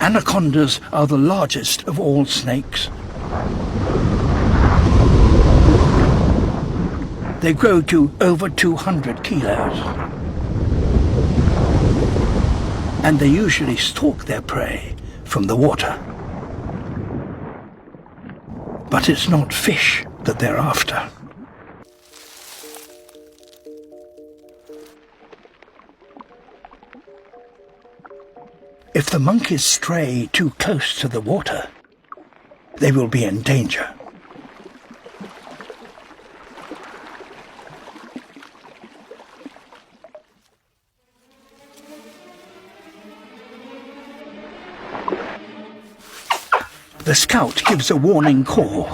Anacondas are the largest of all snakes. They grow to over 200 kilos. And they usually stalk their prey from the water. But it's not fish that they're after. If the monkeys stray too close to the water, they will be in danger. The scout gives a warning call.